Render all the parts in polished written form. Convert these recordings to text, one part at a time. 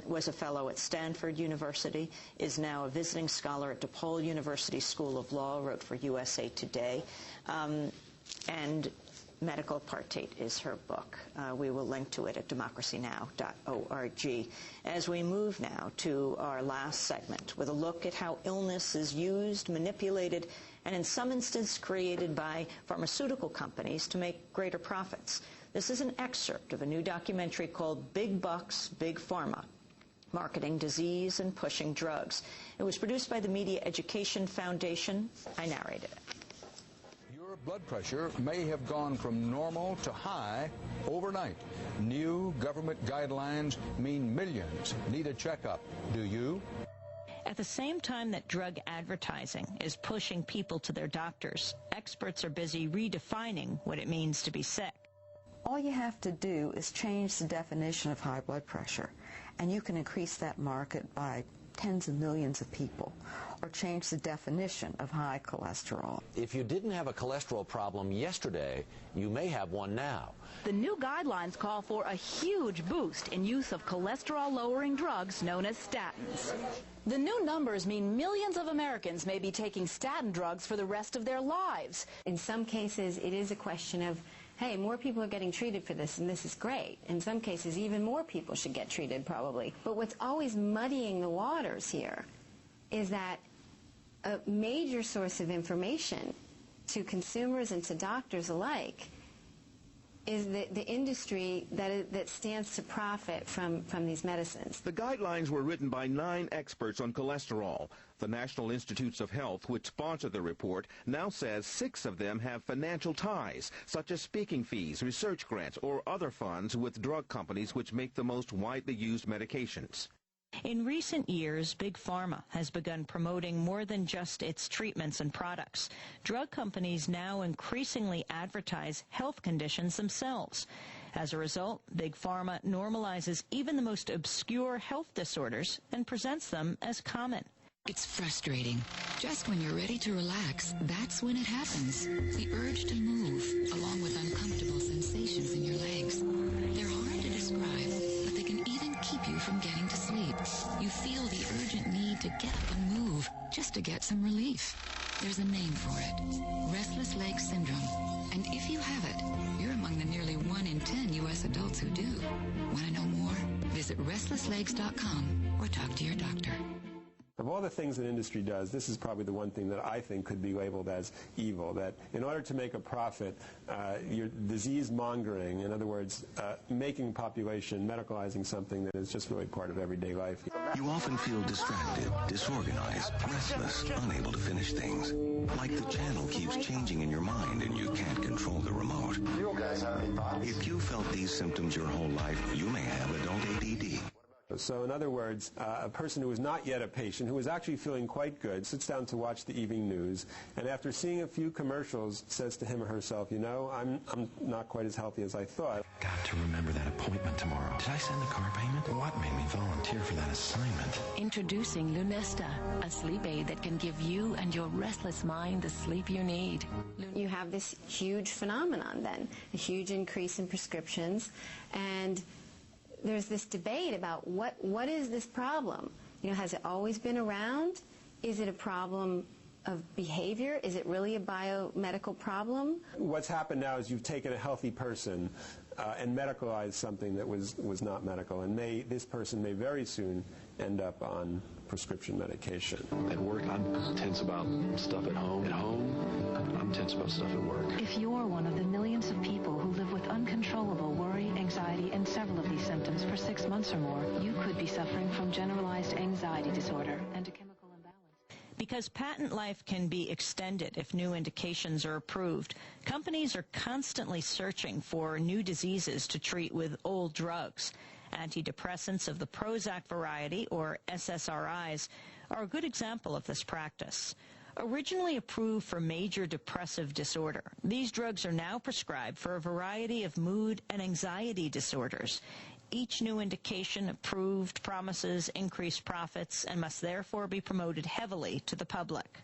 was a fellow at Stanford University, is now a visiting scholar at DePaul University School of Law, wrote for USA Today, and Medical Apartheid is her book. We will link to it at democracynow.org. As we move now to our last segment with a look at how illness is used, manipulated, and in some instances created by pharmaceutical companies to make greater profits. This is an excerpt of a new documentary called Big Bucks, Big Pharma, Marketing Disease and Pushing Drugs. It was produced by the Media Education Foundation. I narrated it. Your blood pressure may have gone from normal to high overnight. New government guidelines mean millions need a checkup. Do you? At the same time that drug advertising is pushing people to their doctors, experts are busy redefining what it means to be sick. All you have to do is change the definition of high blood pressure, and you can increase that market by tens of millions of people, or change the definition of high cholesterol. If you didn't have a cholesterol problem yesterday, you may have one now. The new guidelines call for a huge boost in use of cholesterol-lowering drugs known as statins. The new numbers mean millions of Americans may be taking statin drugs for the rest of their lives. In some cases, it is a question of, hey, more people are getting treated for this, and this is great. In some cases, even more people should get treated, probably. But what's always muddying the waters here is that a major source of information to consumers and to doctors alike is the industry that stands to profit from these medicines. The guidelines were written by 9 experts on cholesterol. The National Institutes of Health, which sponsored the report, now says 6 of them have financial ties, such as speaking fees, research grants, or other funds with drug companies which make the most widely used medications. In recent years, Big Pharma has begun promoting more than just its treatments and products. Drug companies now increasingly advertise health conditions themselves. As a result, Big Pharma normalizes even the most obscure health disorders and presents them as common. It's frustrating. Just when you're ready to relax, that's when it happens. The urge to move, along with uncomfortable sensations in your legs. They're hard to describe, but they can even keep you from getting to sleep. You feel the urgent need to get up and move, just to get some relief. There's a name for it, restless leg syndrome. And if you have it, you're among the nearly 1 in 10 U.S. adults who do. Want to know more? Visit restlesslegs.com or talk to your doctor. Of all the things that industry does, this is probably the one thing that I think could be labeled as evil, that in order to make a profit, you're disease-mongering, in other words, making population, medicalizing something that is just really part of everyday life. You often feel distracted, disorganized, restless, unable to finish things. Like the channel keeps changing in your mind and you can't control the remote. You guys have any thoughts? If you felt these symptoms your whole life, you may have adult ADD. So in other words, a person who is not yet a patient, who is actually feeling quite good, sits down to watch the evening news, and after seeing a few commercials, says to him or herself, you know, I'm not quite as healthy as I thought. Got to remember that appointment tomorrow. Did I send the car payment? What made me volunteer for that assignment? Introducing Lunesta, a sleep aid that can give you and your restless mind the sleep you need. You have this huge phenomenon then, a huge increase in prescriptions, and there's this debate about what is this problem? You know, has it always been around? Is it a problem of behavior? Is it really a biomedical problem? What's happened now is you've taken a healthy person and medicalized something that was not medical, and this person may very soon end up on prescription medication. At work, I'm tense about stuff at home. At home, I'm tense about stuff at work. If you're one of the millions of people who live with uncontrollable worry, anxiety, and several of these symptoms for 6 months or more, you could be suffering from generalized anxiety disorder and a chemical imbalance. Because patent life can be extended if new indications are approved, companies are constantly searching for new diseases to treat with old drugs. Antidepressants of the Prozac variety, or SSRIs, are a good example of this practice. Originally approved for major depressive disorder, these drugs are now prescribed for a variety of mood and anxiety disorders. Each new indication approved promises increased profits and must therefore be promoted heavily to the public.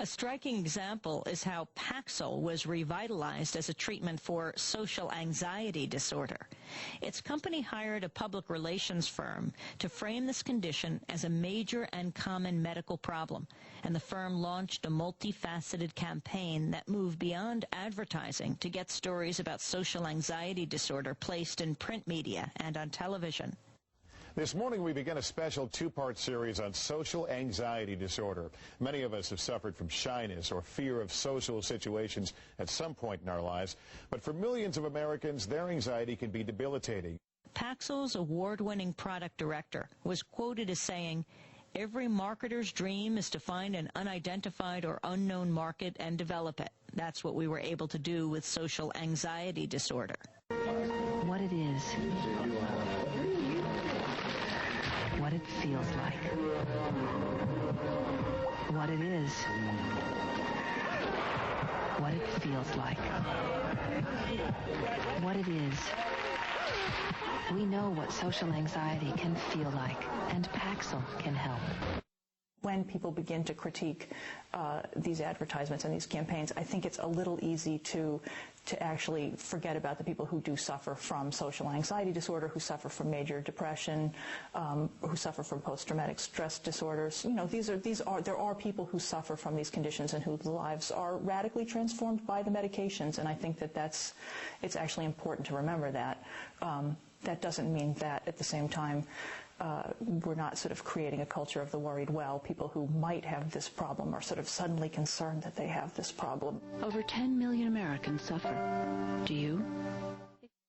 A striking example is how Paxil was revitalized as a treatment for social anxiety disorder. Its company hired a public relations firm to frame this condition as a major and common medical problem, and the firm launched a multifaceted campaign that moved beyond advertising to get stories about social anxiety disorder placed in print media and on television. This morning we begin a special two-part series on social anxiety disorder. Many of us have suffered from shyness or fear of social situations at some point in our lives, but for millions of Americans, their anxiety can be debilitating. Paxil's award-winning product director was quoted as saying, "Every marketer's dream is to find an unidentified or unknown market and develop it. That's what we were able to do with social anxiety disorder." What it is. What it feels like. What it is. What it feels like. What it is. We know what social anxiety can feel like, and Paxil can help. When people begin to critique these advertisements and these campaigns, I think it's a little easy to actually forget about the people who do suffer from social anxiety disorder, who suffer from major depression, who suffer from post-traumatic stress disorders. You know, there are people who suffer from these conditions and whose lives are radically transformed by the medications, and I think that it's actually important to remember that. That doesn't mean that at the same time we're not sort of creating a culture of the worried well. People who might have this problem are sort of suddenly concerned that they have this problem. Over 10 million Americans suffer. Do you?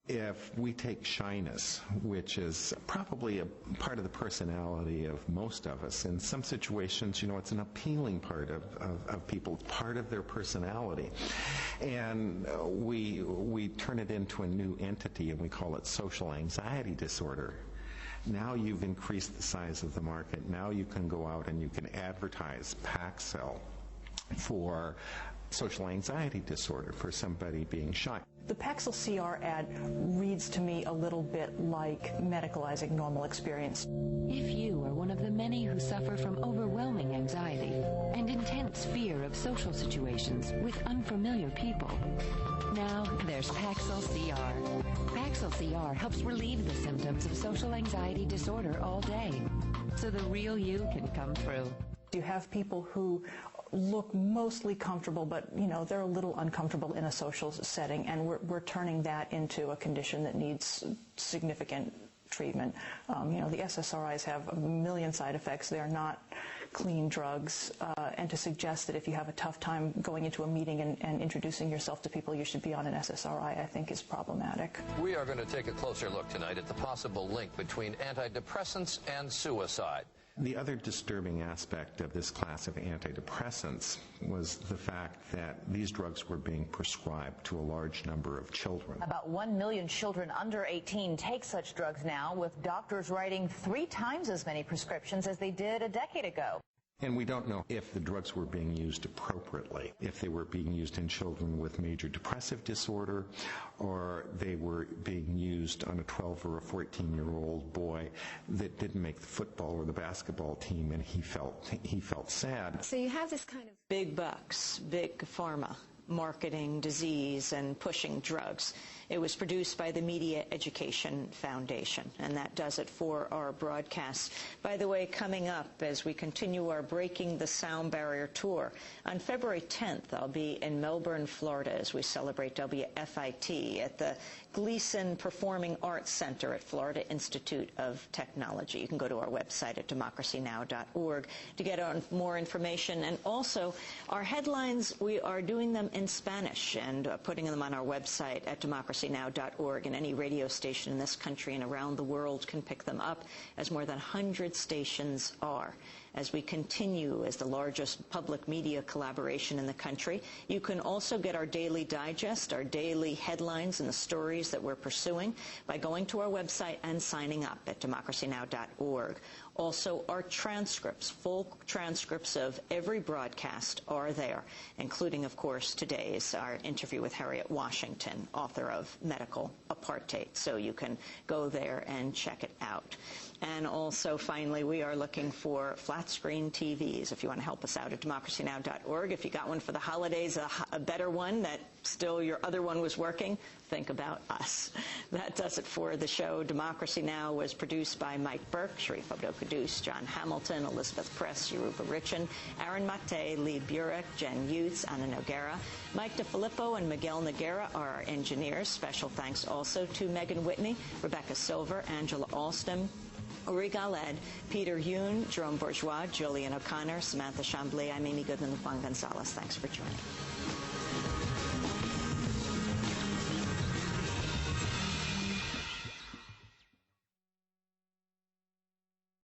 If we take shyness, which is probably a part of the personality of most of us, in some situations, you know, it's an appealing part of people, part of their personality. And we turn it into a new entity and we call it social anxiety disorder. Now you've increased the size of the market. Now you can go out and you can advertise Paxil for social anxiety disorder, for somebody being shy. The Paxil CR ad reads to me a little bit like medicalizing normal experience. If you are one of the many who suffer from overwhelming anxiety and intense fear of social situations with unfamiliar people, now there's Paxil CR. Paxil CR helps relieve the symptoms of social anxiety disorder all day, so the real you can come through. You have people who look mostly comfortable, but you know they're a little uncomfortable in a social setting, and we're turning that into a condition that needs significant treatment. You know, the SSRIs have a million side effects. They're not clean drugs, and to suggest that if you have a tough time going into a meeting and introducing yourself to people, you should be on an SSRI, I think is problematic. We are going to take a closer look tonight at the possible link between antidepressants and suicide. The other disturbing aspect of this class of antidepressants was the fact that these drugs were being prescribed to a large number of children. About 1 million children under 18 take such drugs now, with doctors writing 3 times as many prescriptions as they did a decade ago. And we don't know if the drugs were being used appropriately, if they were being used in children with major depressive disorder, or they were being used on a 12 or a 14-year-old boy that didn't make the football or the basketball team, and he felt sad. So you have this kind of big bucks, big pharma, marketing disease and pushing drugs. It was produced by the Media Education Foundation, and that does it for our broadcast. By the way, coming up as we continue our Breaking the Sound Barrier tour, on February 10th, I'll be in Melbourne, Florida, as we celebrate WFIT at the Gleason Performing Arts Center at Florida Institute of Technology. You can go to our website at democracynow.org to get more information. And also, our headlines, we are doing them in Spanish and putting them on our website at democracynow.org, and any radio station in this country and around the world can pick them up, as more than 100 stations are. As we continue as the largest public media collaboration in the country, you can also get our daily digest, our daily headlines and the stories that we're pursuing by going to our website and signing up at democracynow.org. Also, our transcripts, full transcripts of every broadcast are there, including, of course, today's, our interview with Harriet Washington, author of Medical Apartheid. So you can go there and check it out. And also, finally, we are looking for flat-screen TVs. If you want to help us out at democracynow.org. If you got one for the holidays, a better one that still your other one was working, think about us. That does it for the show. Democracy Now! Was produced by Mike Burke, Sharif Abdo-Qudus, John Hamilton, Elizabeth Press, Yoruba Richin, Aaron Mate, Lee Burek, Jen Utz, Anna Noguera. Mike DeFilippo and Miguel Noguera are our engineers. Special thanks also to Megan Whitney, Rebecca Silver, Angela Alston, Uri Galed, Peter Yoon, Jerome Bourgeois, Julian O'Connor, Samantha Chambly. I'm Amy Goodman, Juan Gonzalez. Thanks for joining.